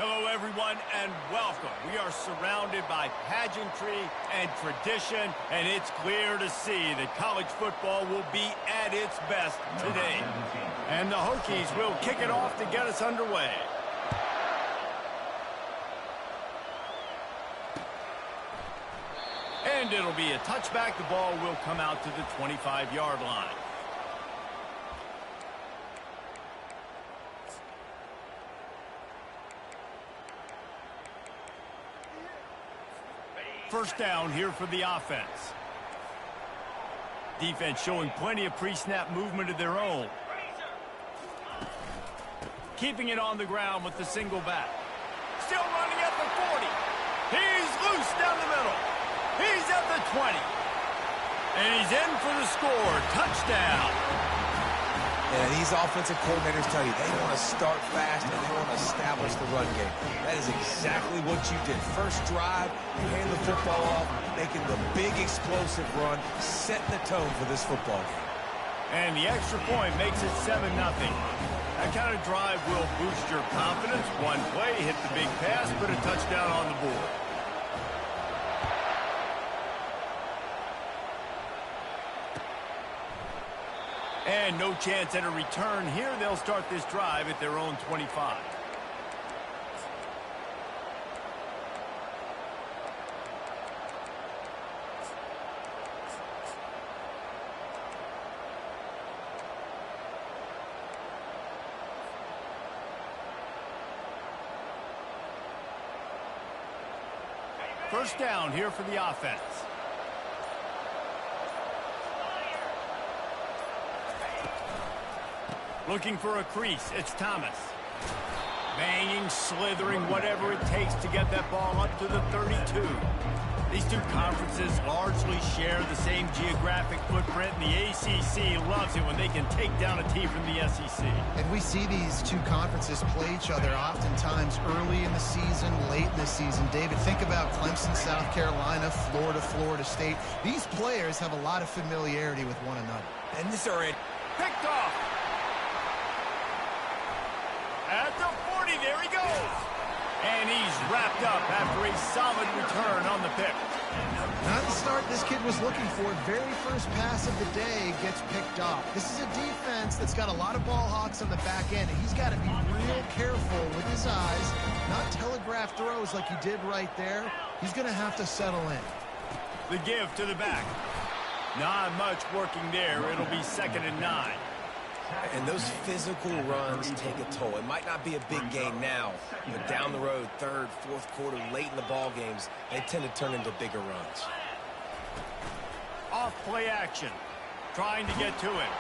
Hello, everyone, and welcome. We are surrounded by pageantry and tradition, and it's clear to see that college football will be at its best today. And the Hokies will kick it off to get us underway. And it'll be a touchback. The ball will come out to the 25-yard line. First down here for the offense. Defense showing plenty of pre-snap movement of their own. Keeping it on the ground with the single back. Still running at the 40. He's loose down the middle. He's at the 20. And he's in for the score. Touchdown. And these offensive coordinators tell you they want to start fast and they want to establish the run game. That is exactly what you did. First drive, you hand the football off, making the big explosive run, setting the tone for this football game. And the extra point makes it 7-0. That kind of drive will boost your confidence. One play, hit the big pass, put a touchdown on the board. And no chance at a return here. They'll start this drive at their own 25. First down here for the offense. Looking for a crease, it's Thomas. Banging, slithering, whatever it takes to get that ball up to the 32. These two conferences largely share the same geographic footprint, and the ACC loves it when they can take down a team from the SEC. And we see these two conferences play each other oftentimes early in the season, late in the season. David, think about Clemson, South Carolina, Florida, Florida State. These players have a lot of familiarity with one another. And this already picked off. At the 40, there he goes. And he's wrapped up after a solid return on the pick. Not the start this kid was looking for. Very first pass of the day gets picked off. This is a defense that's got a lot of ball hawks on the back end, and he's got to be real careful with his eyes, not telegraph throws like he did right there. He's going to have to settle in. The give to the back. Not much working there. It'll be 2nd and 9. And those physical runs take a toll. It might not be a big gain now, but down the road, third, fourth quarter, late in the ball games, they tend to turn into bigger runs. Off play action. Trying to get to it.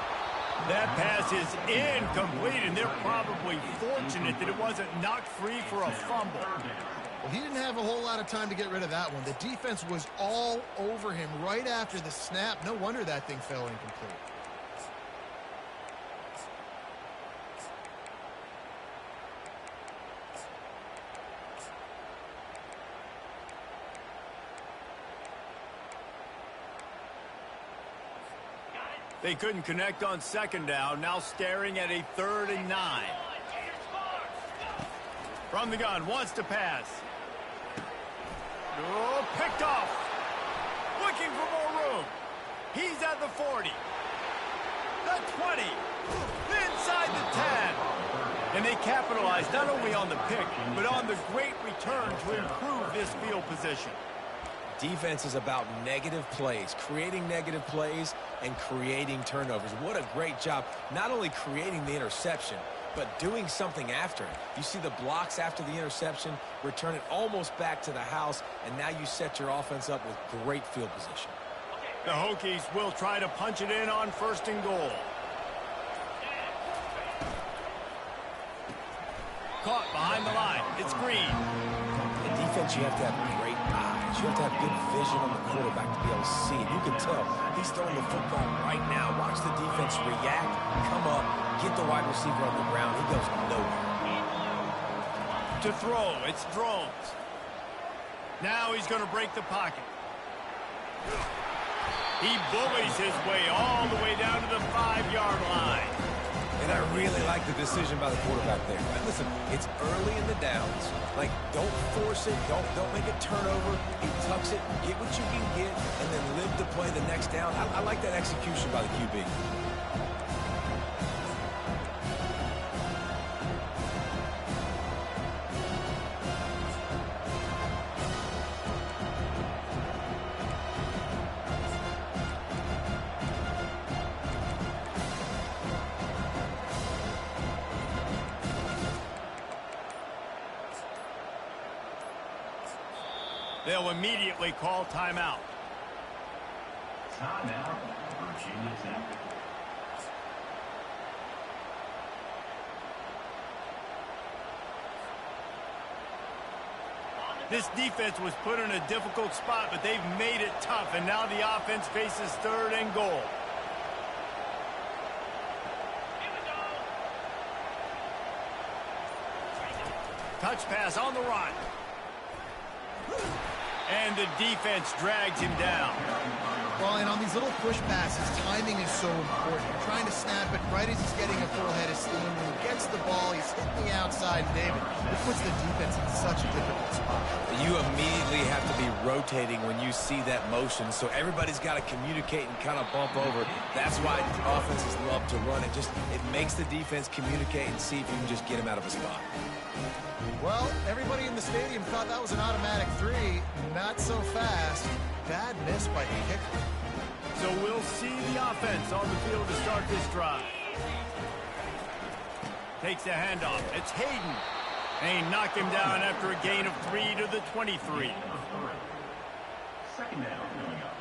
That pass is incomplete, and they're probably fortunate that it wasn't knocked free for a fumble. Well, he didn't have a whole lot of time to get rid of that one. The defense was all over him right after the snap. No wonder that thing fell incomplete. They couldn't connect on 2nd down. Now staring at a 3rd and 9. From the gun, wants to pass. Oh, picked off. Looking for more room. He's at the 40. The 20. Inside the 10. And they capitalized not only on the pick, but on the great return to improve this field position. Defense is about negative plays, creating negative plays and creating turnovers. What a great job, not only creating the interception, but doing something after it. You see the blocks after the interception, return it almost back to the house, and now you set your offense up with great field position. The Hokies will try to punch it in on 1st and goal. Caught behind the line. It's Green. In defense, you have to have great eyes. You have to have good vision on the quarterback to be able to see it. You can tell he's throwing the football right now. Watch the defense react, come up, get the wide receiver on the ground. He goes nowhere. To throw, it's Drones. Now he's going to break the pocket. He bullies his way all the way down to the 5-yard line. And I really like the decision by the quarterback there. And listen, it's early in the downs. Like, don't force it. Don't make a turnover. He tucks it, get what you can get, and then live to play the next down. I like that execution by the QB. They'll immediately call timeout. Timeout, Virginia Tech. This defense was put in a difficult spot, but they've made it tough, and now the offense faces 3rd and goal. Touch pass on the run. And the defense drags him down. Well, and on these little push passes, timing is so important. You're trying to snap it right as he's getting a full head of steam. When he gets the ball, he's hitting the outside, David. It puts the defense in such a difficult spot. You immediately have to be rotating when you see that motion, so everybody's got to communicate and kind of bump over. That's why offenses love to run it. It makes the defense communicate and see if you can just get him out of a spot. Well, everybody in the stadium thought that was an automatic 3. Not so fast. Bad miss by the kicker. So we'll see the offense on the field to start this drive. Takes the handoff. It's Hayden. And he knocked him down after a gain of 3 to the 23. Second down coming up.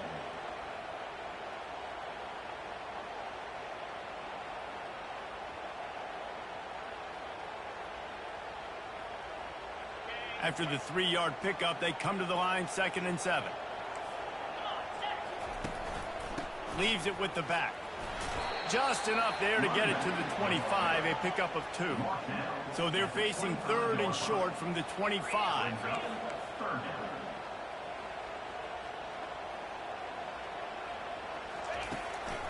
After the 3-yard pickup, they come to the line, 2nd and 7. Leaves it with the back. Just enough there to get it to the 25, a pickup of 2. So they're facing 3rd and short from the 25.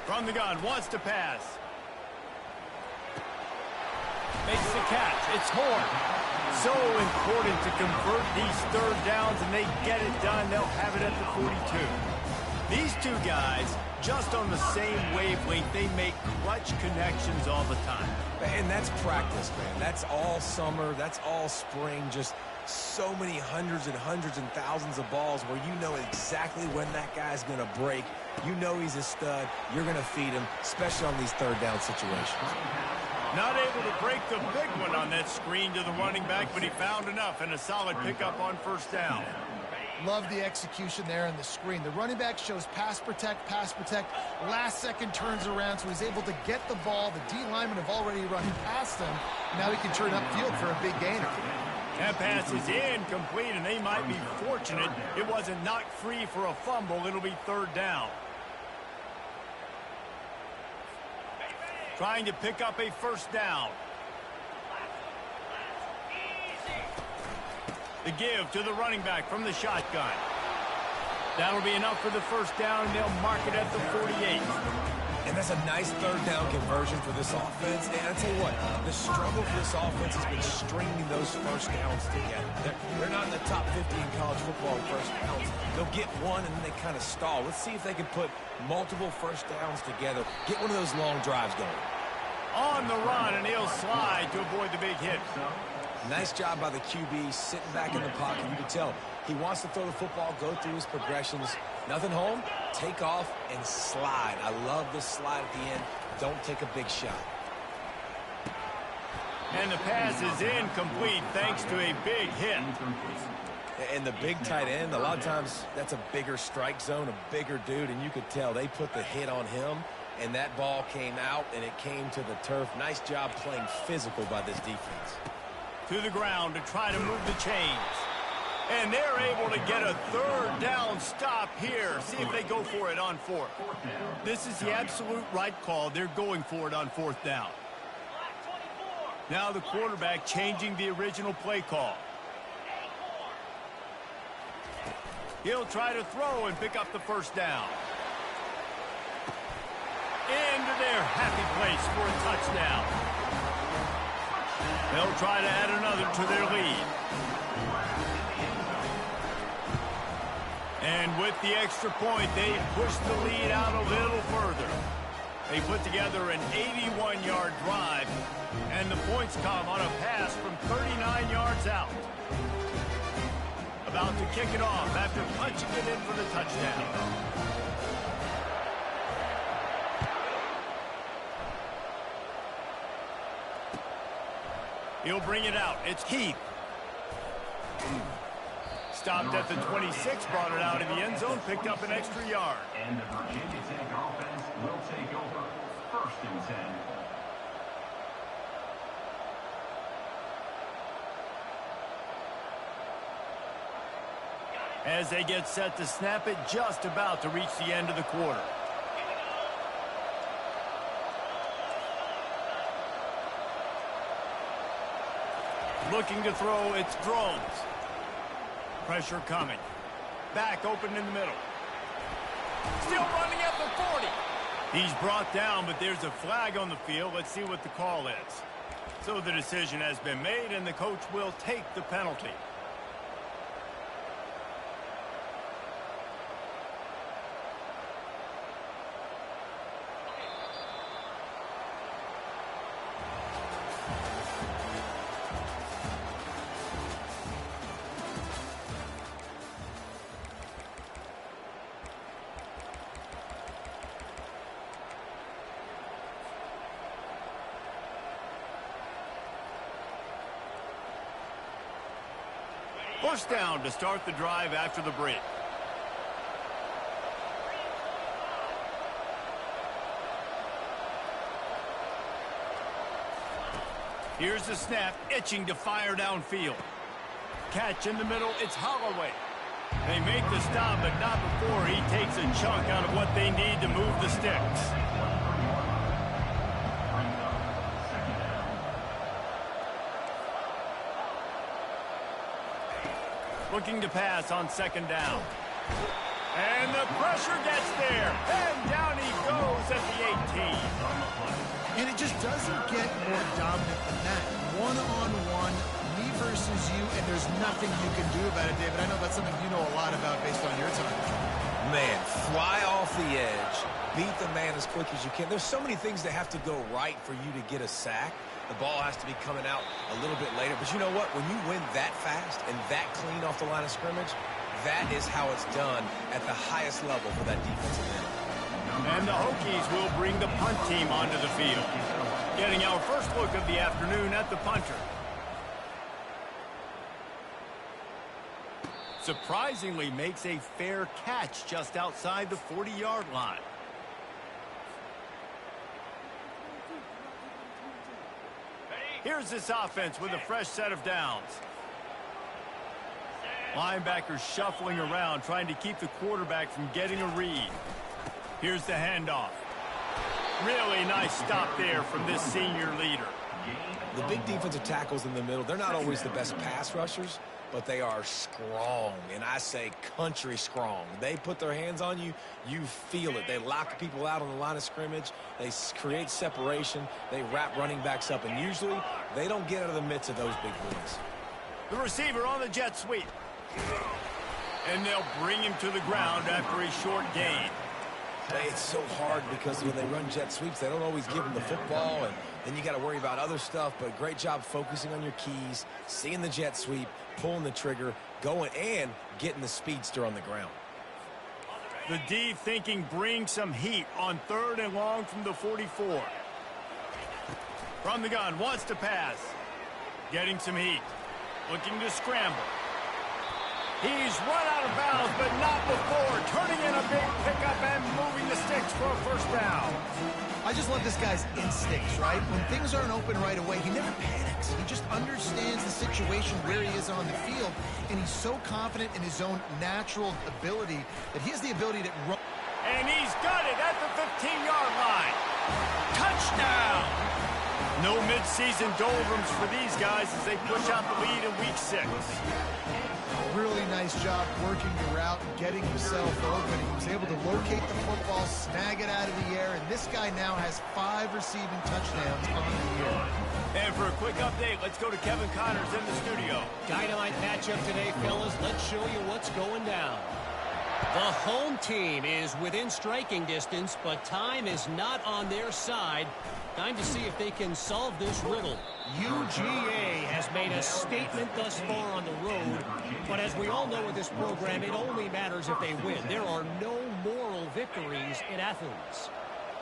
From the gun, wants to pass. Makes the catch. It's Horn. So important to convert these 3rd downs, and they get it done. They'll have it at the 42. These two guys, just on the same wavelength, they make clutch connections all the time. And that's practice, man. That's all summer. That's all spring. Just so many hundreds and thousands of balls where you know exactly when that guy's going to break. You know he's a stud. You're going to feed him, especially on these 3rd down situations. Not able to break the big one on that screen to the running back, but he found enough and a solid pickup on 1st down. Love the execution there on the screen. The running back shows pass protect. Last second turns around, so he's able to get the ball. The D linemen have already run past him. Now he can turn upfield for a big gainer. That pass is incomplete, and they might be fortunate it wasn't knocked free for a fumble. It'll be 3rd down. Trying to pick up a 1st down. The give to the running back from the shotgun. That'll be enough for the 1st down, and they'll mark it at the 48. And that's a nice 3rd down conversion for this offense. And I tell you what, the struggle for this offense has been stringing those 1st downs together. They're not in the top 50 in college football in 1st downs. They'll get one, and then they kind of stall. Let's see if they can put multiple 1st downs together. Get one of those long drives going. On the run, and he'll slide to avoid the big hit. Nice job by the QB, sitting back in the pocket. You can tell he wants to throw the football, go through his progressions. Nothing home, take off, and slide. I love this slide at the end. Don't take a big shot. And the pass is incomplete thanks to a big hit. And the big tight end, a lot of times that's a bigger strike zone, a bigger dude, and you could tell they put the hit on him, and that ball came out, and it came to the turf. Nice job playing physical by this defense. To the ground to try to move the chains. And they're able to get a 3rd down stop here. See if they go for it on 4th. This is the absolute right call. They're going for it on 4th down. Now the quarterback changing the original play call. He'll try to throw and pick up the 1st down. Into their happy place for a touchdown. They'll try to add another to their lead. And with the extra point, they push the lead out a little further. They put together an 81-yard drive, and the points come on a pass from 39 yards out. About to kick it off after punching it in for the touchdown. He'll bring it out. It's Keith. Stopped at the 26, brought it out in the end zone, picked up an extra yard. And the Virginia Tech offense will take over. 1st and 10. As they get set to snap it, just about to reach the end of the quarter. Looking to throw, it's Drones. Pressure coming. Back open in the middle. Still running at the 40. He's brought down, but there's a flag on the field. Let's see what the call is. So the decision has been made, and the coach will take the penalty. First down to start the drive after the break. Here's the snap, itching to fire downfield. Catch in the middle, it's Holloway. They make the stop, but not before he takes a chunk out of what they need to move the sticks. Looking to pass on 2nd down. And the pressure gets there. And down he goes at the 18. And it just doesn't get more dominant than that. One-on-one, me versus you, and there's nothing you can do about it, David. I know that's something you know a lot about based on your time. Man, fly off the edge, beat the man as quick as you can. There's so many things that have to go right for you to get a sack. The ball has to be coming out a little bit later. But you know what? When you win that fast and that clean off the line of scrimmage, that is how it's done at the highest level for that defensive end. And the Hokies will bring the punt team onto the field. Getting our first look of the afternoon at the punter. Surprisingly makes a fair catch just outside the 40-yard line. Here's this offense with a fresh set of downs. Linebackers shuffling around, trying to keep the quarterback from getting a read. Here's the handoff. Really nice stop there from this senior leader. The big defensive tackles in the middle, they're not always the best pass rushers, but they are strong, and I say country strong. They put their hands on you, you feel it. They lock people out on the line of scrimmage. They create separation. They wrap running backs up, and usually they don't get out of the midst of those big boys. The receiver on the jet sweep. And they'll bring him to the ground after a short gain. It's so hard because when they run jet sweeps, they don't always give them the football, and then you got to worry about other stuff. But great job focusing on your keys, seeing the jet sweep, pulling the trigger, going, and getting the speedster on the ground. The D thinking bring some heat on 3rd and long from the 44. From the gun, wants to pass. Getting some heat. Looking to scramble. He's run out of bounds, but not before. Turning in a big pickup and moving the sticks for a first down. I just love this guy's instincts, right? When things aren't open right away, he never panics. He just understands the situation where he is on the field, and he's so confident in his own natural ability that he has the ability to run. And he's got it at the 15-yard line. Touchdown! No midseason doldrums for these guys as they push out the lead in week 6. Really nice job working the route and getting himself open. He was able to locate the football, snag it out of the air, and this guy now has 5 receiving touchdowns on the year. And for a quick update, let's go to Kevin Connors in the studio. Dynamite matchup today, fellas. Let's show you what's going down. The home team is within striking distance, but time is not on their side. Time to see if they can solve this riddle. UGA has made a statement thus far on the road, but as we all know with this program, it only matters if they win. There are no moral victories in Athens.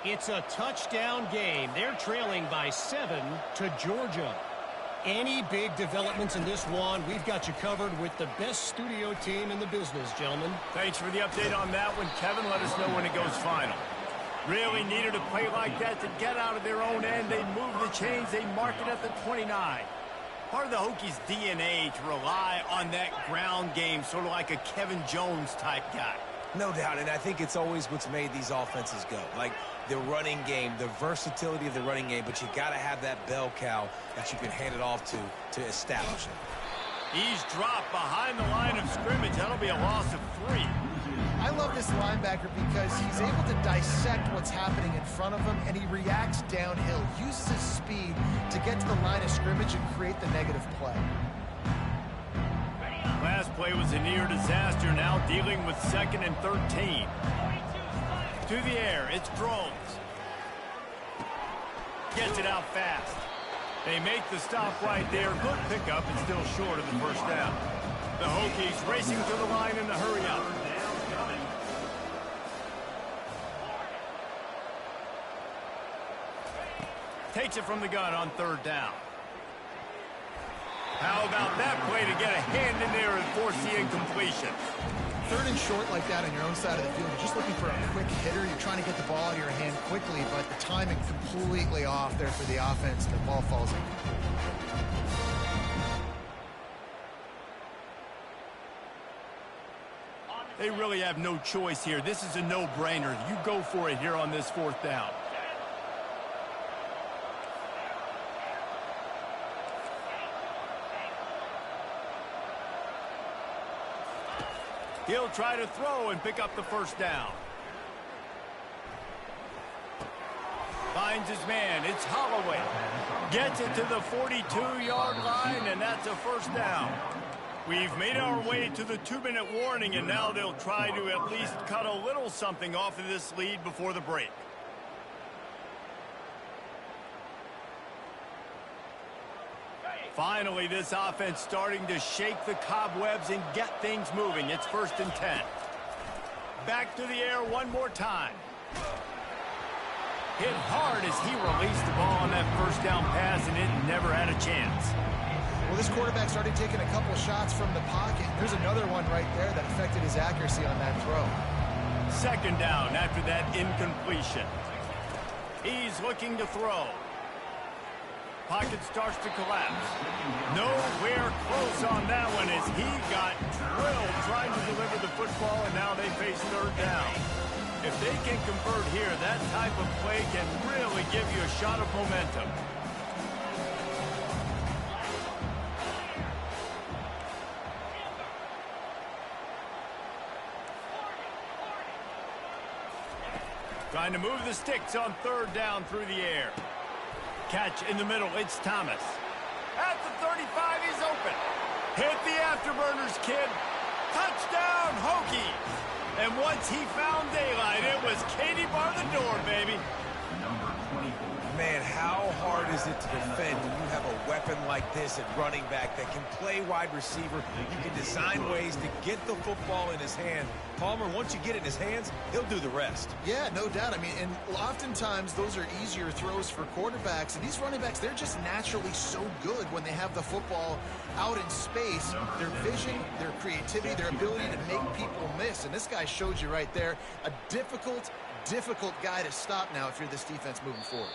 It's a touchdown game. They're trailing by 7 to Georgia. Any big developments in this one, we've got you covered with the best studio team in the business, gentlemen. Thanks for the update on that one, Kevin. Let us know when it goes final. Really needed a play like that to get out of their own end. They move the chains. They mark it at the 29. Part of the Hokies' DNA to rely on that ground game, sort of like a Kevin Jones type guy. No doubt, and I think it's always what's made these offenses go. Like the running game, the versatility of the running game, but you got to have that bell cow that you can hand it off to establish it. He's dropped behind the line of scrimmage. That'll be a loss of 3. I love this linebacker because he's able to dissect what's happening in front of him, and he reacts downhill, uses his speed to get to the line of scrimmage and create the negative play. Last play was a near disaster, now dealing with 2nd and 13. To the air, it's Drones. Gets it out fast. They make the stop right there. Good pickup and still short of the first down. The Hokies racing to the line in the hurry up. Takes it from the gun on 3rd down. How about that play to get a hand in there and force the incompletion? 3rd and short like that on your own side of the field, you're just looking for a quick hitter. You're trying to get the ball out of your hand quickly, but the timing completely off there for the offense, and the ball falls in. They really have no choice here. This is a no-brainer. You go for it here on this 4th down. He'll try to throw and pick up the first down. Finds his man. It's Holloway. Gets it to the 42-yard line, and that's a first down. We've made our way to the 2-minute warning, and now they'll try to at least cut a little something off of this lead before the break. Finally, this offense starting to shake the cobwebs and get things moving. It's 1st and 10. Back to the air one more time. Hit hard as he released the ball on that first down pass, and it never had a chance. Well, this quarterback started taking a couple shots from the pocket. There's another one right there that affected his accuracy on that throw. 2nd down after that incompletion. He's looking to throw. Pocket starts to collapse. Nowhere close on that one as he got drilled trying to deliver the football, and now they face 3rd down. If they can convert here, that type of play can really give you a shot of momentum. Trying to move the sticks on 3rd down through the air. Catch in the middle, it's Thomas. At the 35, he's open. Hit the afterburners, kid. Touchdown, Hokies. And once he found daylight, it was Katie bar the door, baby. Man, how hard is it to defend when you have a weapon like this at running back that can play wide receiver? You can design ways to get the football in his hand. Palmer, once you get it in his hands, he'll do the rest. Yeah, no doubt. I mean, and oftentimes those are easier throws for quarterbacks. And these running backs, they're just naturally so good when they have the football out in space. Their vision, their creativity, their ability to make people miss. And this guy showed you right there a difficult guy to stop now if you're this defense moving forward.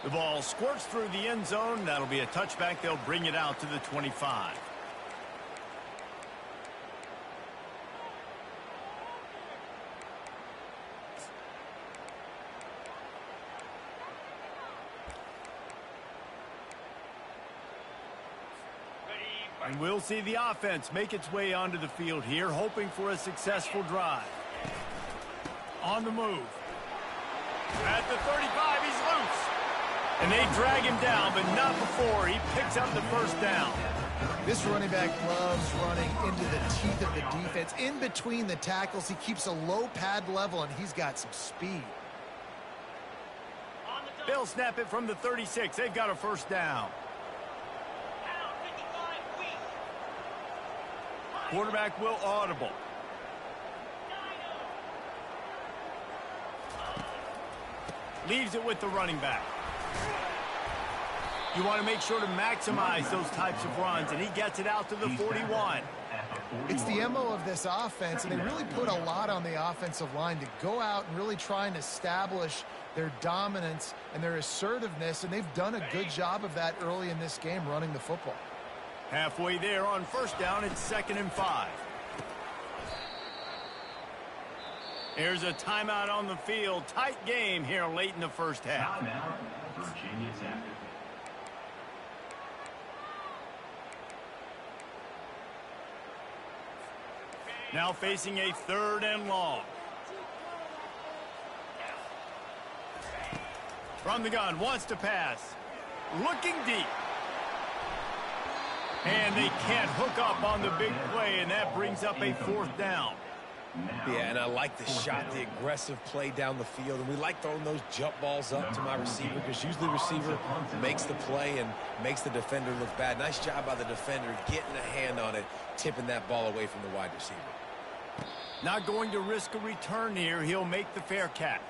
The ball squirts through the end zone. That'll be a touchback. They'll bring it out to the 25. And we'll see the offense make its way onto the field here, hoping for a successful drive. On the move. At the 30. And they drag him down, but not before he picks up the first down. This running back loves running into the teeth of the defense. In between the tackles, he keeps a low pad level, and he's got some speed. They'll snap it from the 36. They've got a first down. Quarterback will audible. Leaves it with the running back. You want to make sure to maximize those types of runs, and he gets it out to the 41. It's the MO of this offense, and they really put a lot on the offensive line to go out and really try and establish their dominance and their assertiveness, and they've done a good job of that early in this game running the football. Halfway there on first down, it's 2nd and 5. Here's a timeout on the field. Tight game here late in the first half. Timeout, Virginia Tech. Now facing a 3rd and long. From the gun, wants to pass. Looking deep. And they can't hook up on the big play, and that brings up a 4th down. Yeah, and I like the shot, the aggressive play down the field. And we like throwing those jump balls up to my receiver because usually the receiver makes the play and makes the defender look bad. Nice job by the defender getting a hand on it, tipping that ball away from the wide receiver. Not going to risk a return here. He'll make the fair catch.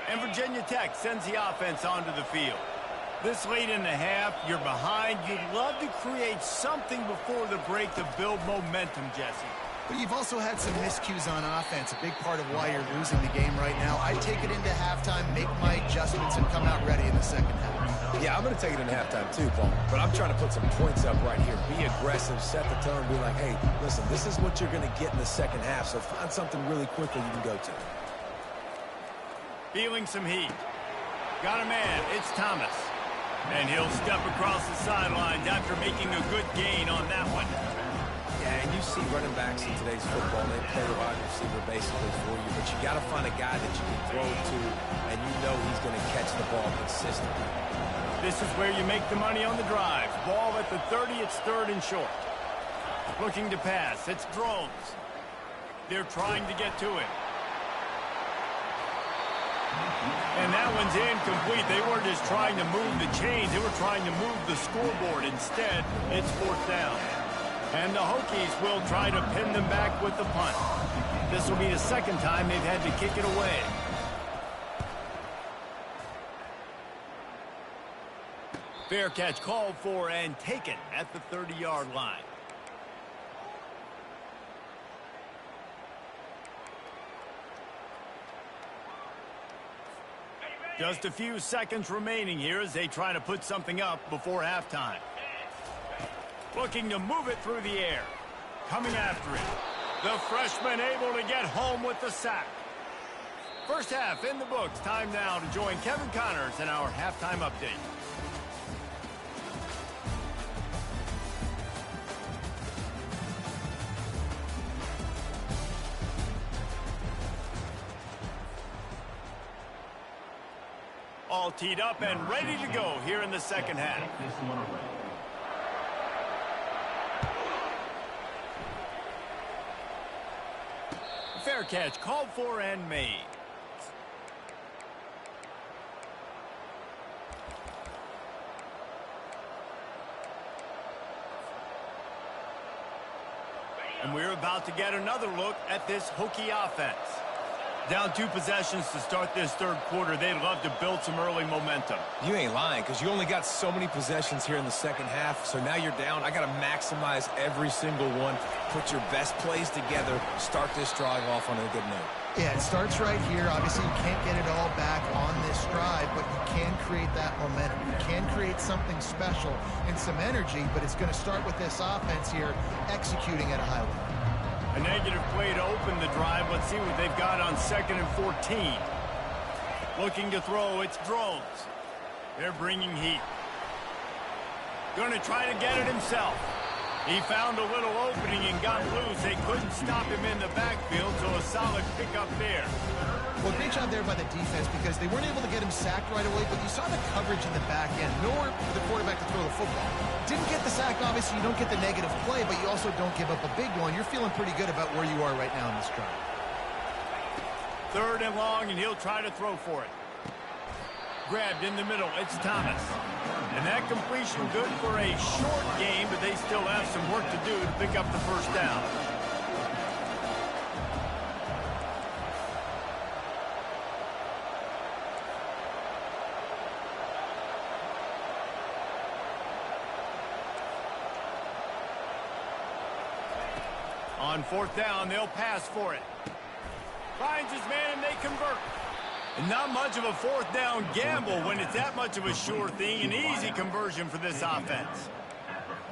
And Virginia Tech sends the offense onto the field. This late in the half, you're behind. You'd love to create something before the break to build momentum, Jesse. But you've also had some miscues on offense, a big part of why you're losing the game right now. I take it into halftime, make my adjustments, and come out ready in the second half. Yeah, I'm going to take it into halftime too, Paul. But I'm trying to put some points up right here. Be aggressive, set the tone, be like, hey, listen, this is what you're going to get in the second half, so find something really quickly you can go to. Feeling some heat. Got a man. It's Thomas. And he'll step across the sidelines after making a good gain on that one. Yeah, and you see running backs in today's football, they play the wide receiver basically for you, but you got to find a guy that you can throw it to, and you know he's going to catch the ball consistently. This is where you make the money on the drive. Ball at the 30, it's 3rd and short. Looking to pass, it's Drones. They're trying to get to it. And that one's incomplete. They weren't just trying to move the chains, they were trying to move the scoreboard. Instead, it's 4th down. And the Hokies will try to pin them back with the punt. This will be the second time they've had to kick it away. Fair catch called for and taken at the 30-yard line. Just a few seconds remaining here as they try to put something up before halftime. Looking to move it through the air. Coming after it. The freshman able to get home with the sack. First half in the books. Time now to join Kevin Connors in our halftime update. All teed up and ready to go here in the second half. Fair catch called for and made. And we're about to get another look at this Hokie offense. Down 2 possessions to start this 3rd quarter. They'd love to build some early momentum. You ain't lying, because you only got so many possessions here in the second half, so now you're down. I got to maximize every single one. Put your best plays together. Start this drive off on a good note. Yeah, it starts right here. Obviously, you can't get it all back on this drive, but you can create that momentum. You can create something special and some energy, but it's going to start with this offense here executing at a high level. A negative play to open the drive. Let's see what they've got on 2nd and 14. Looking to throw, it's Drones. They're bringing heat. Going to try to get it himself. He found a little opening and got loose. They couldn't stop him in the backfield, so a solid pickup there. Well, great job there by the defense because they weren't able to get him sacked right away, but you saw the coverage in the back end. Nowhere for the quarterback to throw the football. Didn't get the sack, obviously. You don't get the negative play, but you also don't give up a big one. You're feeling pretty good about where you are right now in this drive. 3rd and long, and he'll try to throw for it. Grabbed in the middle. It's Thomas. And that completion good for a short game, but they still have some work to do to pick up the first down. On 4th down, they'll pass for it. Finds his man, and they convert. And not much of a 4th down gamble when it's that much of a sure thing. An easy conversion for this offense.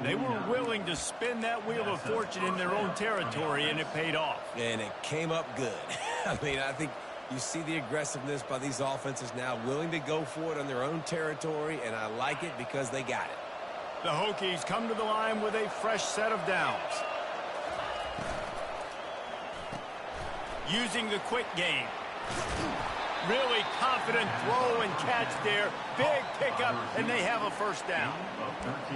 They were willing to spin that wheel of fortune in their own territory, and it paid off. And it came up good. I mean, I think you see the aggressiveness by these offenses now, willing to go for it on their own territory, and I like it because they got it. The Hokies come to the line with a fresh set of downs. Using the quick game. Really confident throw and catch there. Big pickup, and they have a first down.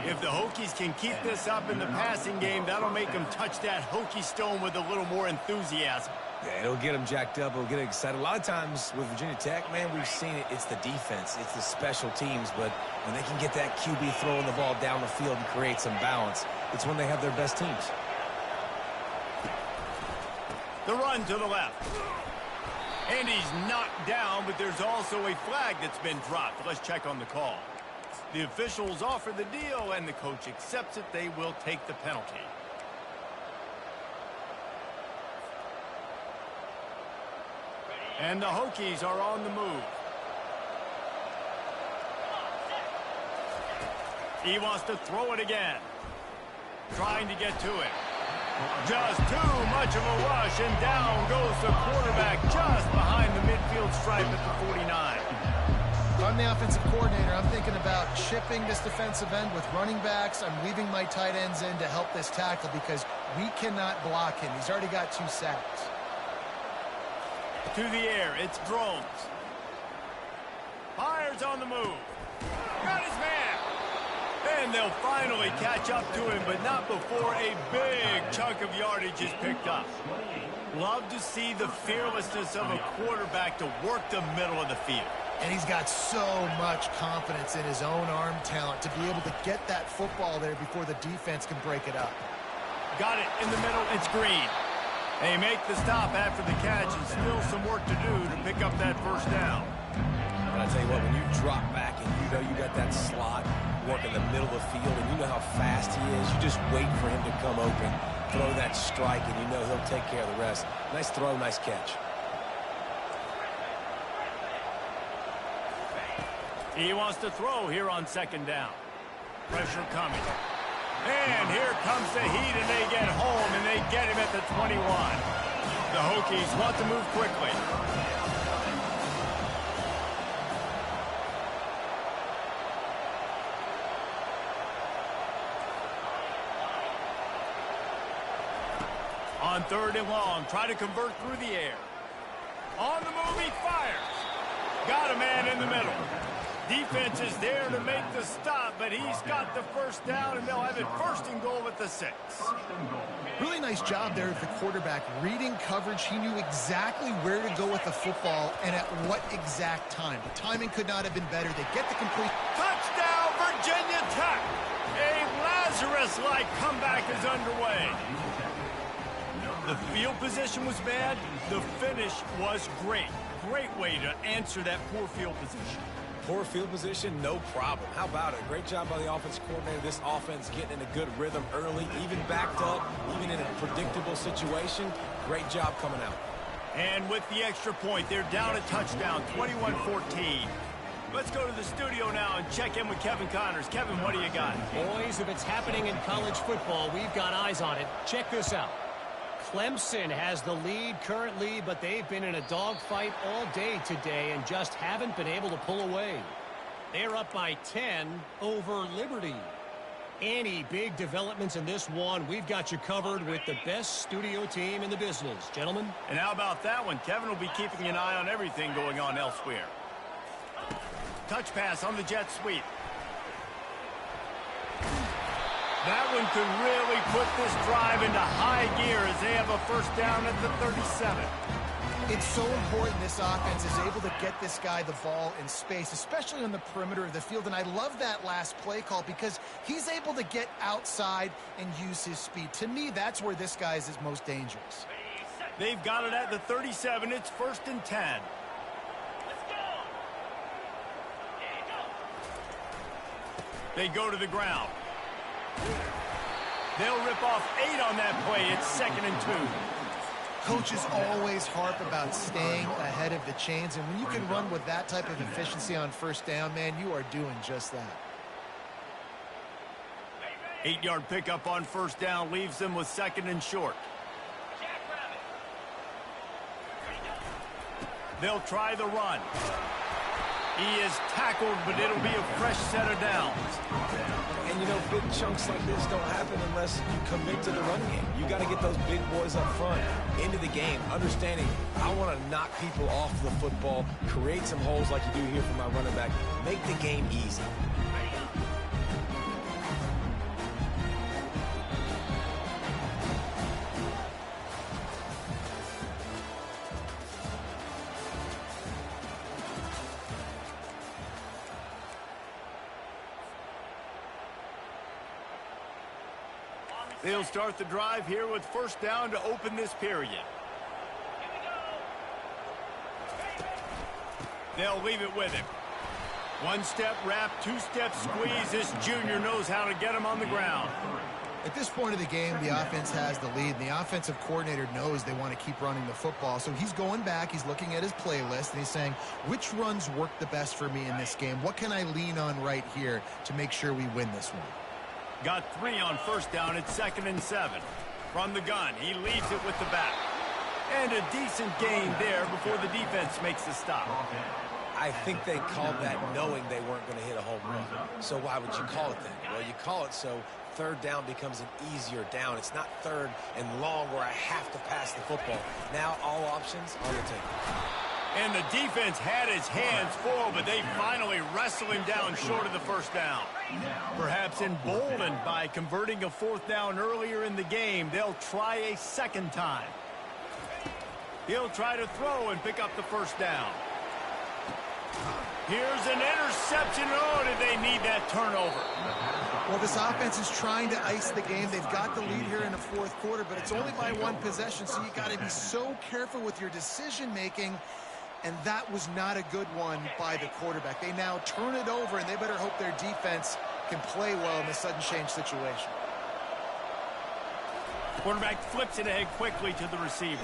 If the Hokies can keep this up in the passing game, that'll make them touch that Hokie stone with a little more enthusiasm. Yeah, it'll get them jacked up. It'll get them excited. A lot of times with Virginia Tech, man, we've seen it. It's the defense. It's the special teams. But when they can get that QB throwing the ball down the field and create some balance, it's when they have their best teams. The run to the left. And he's knocked down, but there's also a flag that's been dropped. Let's check on the call. The officials offer the deal, and the coach accepts it. They will take the penalty. And the Hokies are on the move. He wants to throw it again. Trying to get to it. Just too much of a rush, and down goes the quarterback just behind the midfield stripe at the 49. If I'm the offensive coordinator, I'm thinking about chipping this defensive end with running backs. I'm leaving my tight ends in to help this tackle because we cannot block him. He's already got 2 sacks. To the air, it's Drones. Fires on the move. Got his man. And they'll finally catch up to him, but not before a big chunk of yardage is picked up. Love to see the fearlessness of a quarterback to work the middle of the field. And he's got so much confidence in his own arm talent to be able to get that football there before the defense can break it up. Got it in the middle. It's Green. They make the stop after the catch, and still some work to do to pick up that first down. And I tell you what, when you drop back and you know you got that slot work in the middle of the field and you know how fast he is, you just wait for him to come open, throw that strike, and you know he'll take care of the rest. Nice throw, nice catch. He wants to throw here on 2nd down. Pressure coming. And here comes the heat, and they get home, and they get him at the 21. The Hokies want to move quickly. On 3rd and long, try to convert through the air. On the move, he fires. Got a man in the middle. Defense is there to make the stop, but he's got the first down, and they'll have it 1st and goal at the 6. Really nice job there of the quarterback reading coverage. He knew exactly where to go with the football and at what exact time. The timing could not have been better. They get the complete Touchdown, Virginia Tech! A Lazarus-like comeback is underway. The field position was bad. The finish was great. Great way to answer that poor field position. Poor field position, no problem. How about it? Great job by the offensive coordinator. This offense getting in a good rhythm early, even backed up, even in a predictable situation. Great job coming out. And with the extra point, they're down a touchdown, 21-14. Let's go to the studio now and check in with Kevin Connors. Kevin, what do you got? Boys, if it's happening in college football, we've got eyes on it. Check this out. Clemson has the lead currently, but they've been in a dogfight all day today and just haven't been able to pull away. They're up by 10 over Liberty. Any big developments in this one, we've got you covered with the best studio team in the business. Gentlemen. And how about that one? Kevin will be keeping an eye on everything going on elsewhere. Touch pass on the jet sweep. That one could really put this drive into high gear as they have a first down at the 37. It's so important this offense is able to get this guy the ball in space, especially on the perimeter of the field. And I love that last play call because he's able to get outside and use his speed. To me, that's where this guy is his most dangerous. They've got it at the 37. It's 1st and 10. They go to the ground. They'll rip off 8 on that play. It's 2nd and 2. Coaches always harp about staying ahead of the chains, and when you can run with that type of efficiency on first down, man, you are doing just that. 8-yard pickup on first down leaves them with 2nd and short. They'll try the run. He is tackled, but it'll be a fresh set of downs. And, you know, big chunks like this don't happen unless you commit to the run game. You got to get those big boys up front into the game, understanding I want to knock people off the football, create some holes like you do here for my running back, make the game easy. They'll start the drive here with first down to open this period. They'll leave it with him. 1-step wrap, 2-step squeeze. This junior knows how to get him on the ground. At this point of the game, the offense has the lead, and the offensive coordinator knows they want to keep running the football. So he's going back, he's looking at his playlist, and he's saying, which runs work the best for me in this game? What can I lean on right here to make sure we win this one? Got 3 on first down. It's 2nd and 7. From the gun, he leaves it with the back. And a decent gain there before the defense makes the stop. I think they called that knowing they weren't going to hit a home run. So why would you call it then? Well, you call it so third down becomes an easier down. It's not 3rd and long where I have to pass the football. Now all options on the table. And the defense had his hands full, but they finally wrestle him down short of the first down. Perhaps emboldened by converting a 4th down earlier in the game, they'll try a 2nd time. He'll try to throw and pick up the first down. Here's an interception. Oh, did they need that turnover? Well, this offense is trying to ice the game. They've got the lead here in the 4th quarter, but it's only by 1 possession, so you got to be so careful with your decision-making. And that was not a good one by the quarterback. They now turn it over, and they better hope their defense can play well in this sudden change situation. Quarterback flips it ahead quickly to the receiver.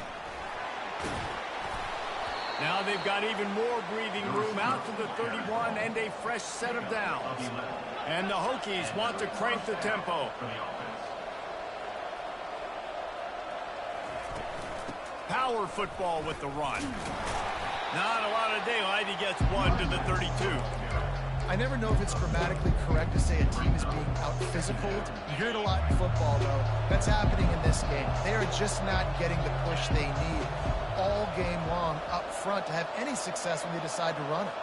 Now they've got even more breathing room out to the 31 and a fresh set of downs. And the Hokies want to crank the tempo. Power football with the run. Not a lot of daylight. He gets 1 to the 32. I never know if it's grammatically correct to say a team is being out-physical. You hear it a lot in football, though. That's happening in this game. They are just not getting the push they need all game long up front to have any success when they decide to run it.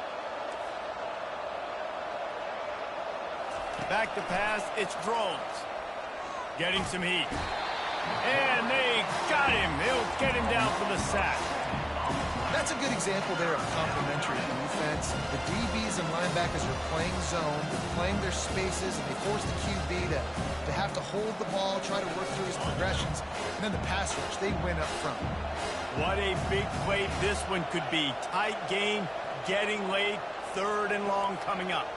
Back to pass. It's Drones. Getting some heat. And they got him. They'll get him down for the sack. That's a good example there of complementary defense. The DBs and linebackers are playing zone, they're playing their spaces, and they force the QB to have to hold the ball, try to work through his progressions, and then the pass rush, they win up front. What a big play this one could be. Tight game, getting late, 3rd and long coming up.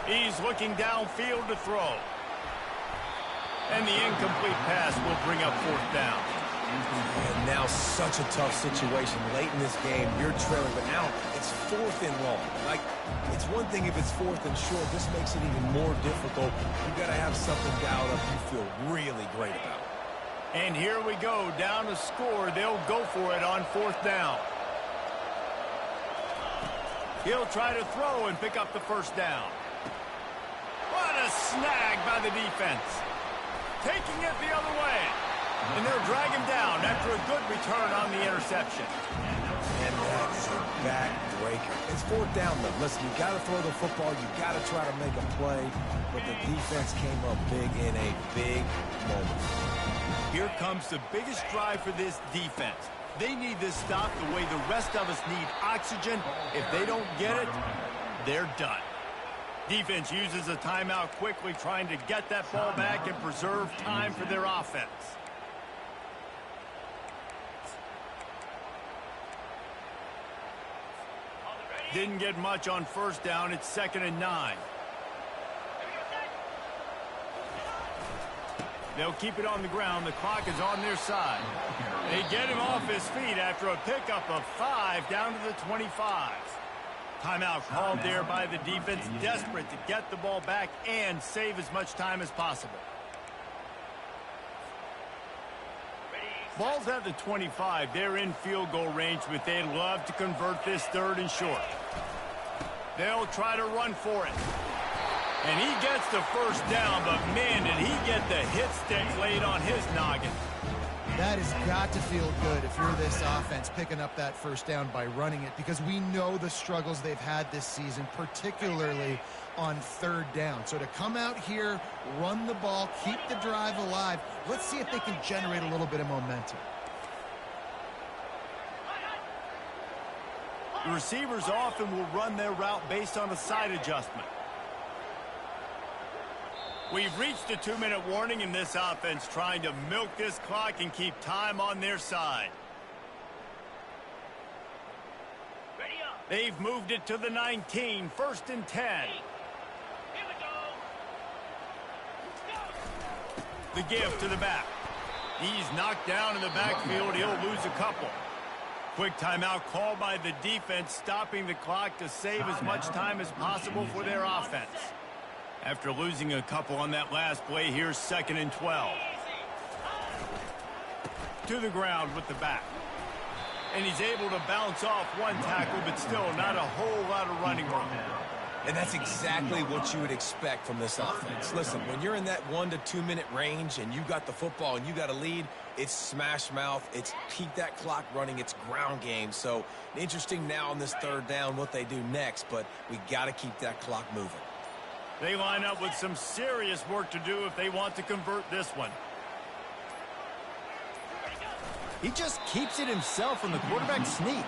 He's looking downfield to throw. And the incomplete pass will bring up 4th down. And now such a tough situation. Late in this game, you're trailing, but now it's 4th and long. Like, it's one thing if it's 4th and short. This makes it even more difficult. You've got to have something dialed up you feel really great about. And here we go, down to score. They'll go for it on 4th down. He'll try to throw and pick up the 1st down. What a snag by the defense. Taking it the other way. And they'll drag him down after a good return on the interception. And that is a backbreaker. It's 4th down, though. Listen, you got to throw the football. You got to try to make a play. But the defense came up big in a big moment. Here comes the biggest drive for this defense. They need this stop the way the rest of us need oxygen. If they don't get it, they're done. Defense uses a timeout quickly, trying to get that ball back and preserve time for their offense. Didn't get much on 1st down. It's 2nd and 9. They'll keep it on the ground. The clock is on their side. They get him off his feet after a pickup of 5 down to the 25. Timeout called there by the defense, desperate to get the ball back and save as much time as possible. Ball's at the 25. They're in field goal range, but they'd love to convert this 3rd and short. They'll try to run for it. And he gets the 1st down, but man, did he get the hit stick laid on his noggin. That has got to feel good if you're this offense picking up that 1st down by running it, because we know the struggles they've had this season, particularly on 3rd down. So to come out here, run the ball, keep the drive alive, let's see if they can generate a little bit of momentum. The receivers often will run their route based on a side adjustment. We've reached a 2-minute warning in this offense, trying to milk this clock and keep time on their side. They've moved it to the 19, 1st and 10. The give to the back. He's knocked down in the backfield. He'll lose a couple. Quick timeout called by the defense, stopping the clock to save as much time as possible for their offense. After losing a couple on that last play, here's 2nd and 12. To the ground with the back. And he's able to bounce off one tackle, but still not a whole lot of running room. And that's exactly what you would expect from this offense. Listen, when you're in that 1 to 2 minute range and you got the football and you got a lead, it's smash mouth, it's keep that clock running, it's ground game. So interesting now on this 3rd down what they do next, but we got to keep that clock moving. They line up with some serious work to do if they want to convert this one. He just keeps it himself on the quarterback sneak.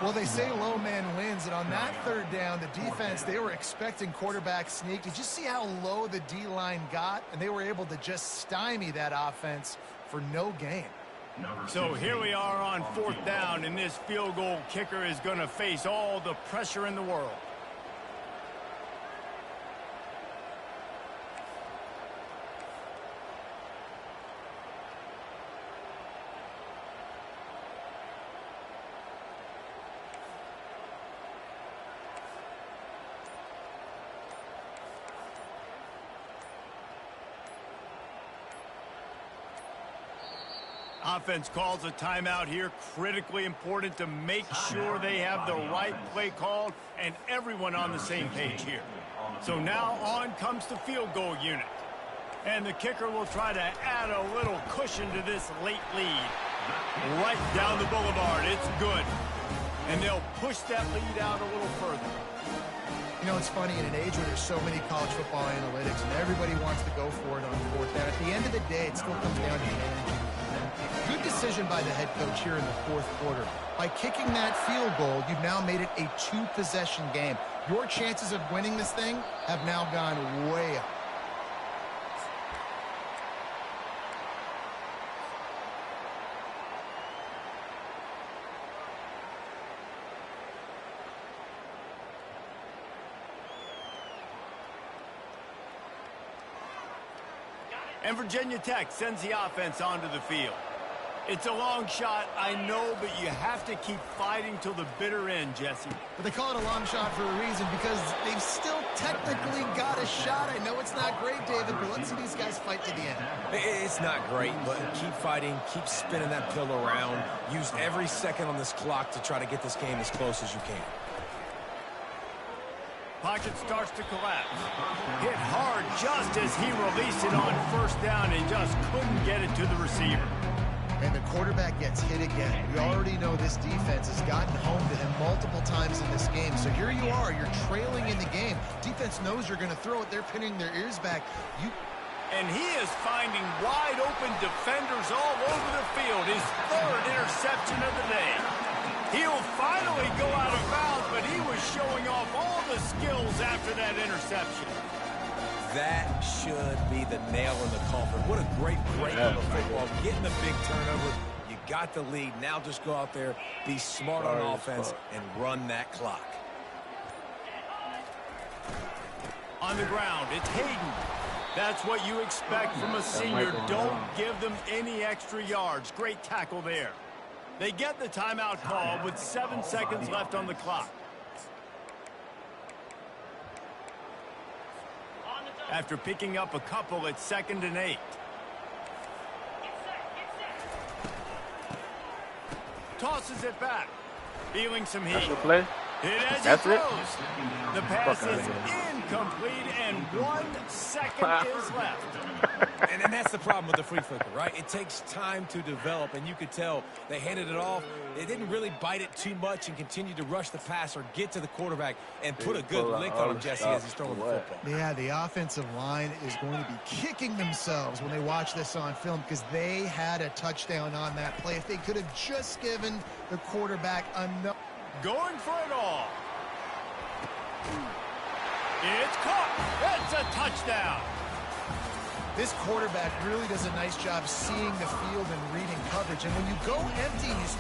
Well, they say low man wins, and on that 3rd down, the defense, they were expecting quarterback sneak. Did you see how low the D-line got? And they were able to just stymie that offense for no gain. So here we are on 4th down, and this field goal kicker is going to face all the pressure in the world. Offense calls a timeout here. Critically important to make sure they have the right play called and everyone on the same page here. So now on comes the field goal unit. And the kicker will try to add a little cushion to this late lead. Right down the boulevard. It's good. And they'll push that lead out a little further. You know, it's funny, in an age where there's so many college football analytics and everybody wants to go for it on 4th down, at the end of the day, it still comes down to managing. Good decision by the head coach here in the 4th quarter. By kicking that field goal, you've now made it a 2-possession game. Your chances of winning this thing have now gone way up. And Virginia Tech sends the offense onto the field. It's a long shot, I know, but you have to keep fighting till the bitter end, Jesse. But they call it a long shot for a reason because they've still technically got a shot. I know it's not great, David, but let's see these guys fight to the end. It's not great, but keep fighting, keep spinning that pill around. Use every second on this clock to try to get this game as close as you can. Pocket starts to collapse. Hit hard just as he released it on first down and just couldn't get it to the receiver. And the quarterback gets hit again. We already know this defense has gotten home to him multiple times in this game. So here you are, you're trailing in the game. Defense knows you're going to throw it. They're pinning their ears back. And he is finding wide open defenders all over the field. His third interception of the day. He'll finally go out of bounds, but he was showing off all the skills after that interception. That should be the nail in the coffin. What a great break of the football. Getting the big turnover. You got the lead. Now just go out there, be smart on offense, and run that clock. On the ground, it's Hayden. That's what you expect from a senior. Don't give them any extra yards. Great tackle there. They get the timeout call with 7 seconds left on the clock. After picking up a couple at 2nd and 8. Tosses it back. Feeling some heat. Play. Hit as That's he it. throws. The pass is incomplete and 1 second is left. And that's the problem with the flea flicker, right? It takes time to develop, and you could tell they handed it off. They didn't really bite it too much and continue to rush the pass or get to the quarterback and put a good lick on him, Jesse, as he's throwing the football. Yeah, the offensive line is going to be kicking themselves when they watch this on film because they had a touchdown on that play. If they could have just given the quarterback enough. Going for it all. It's caught. That's a touchdown. This quarterback really does a nice job seeing the field and reading coverage. And when you go empty, you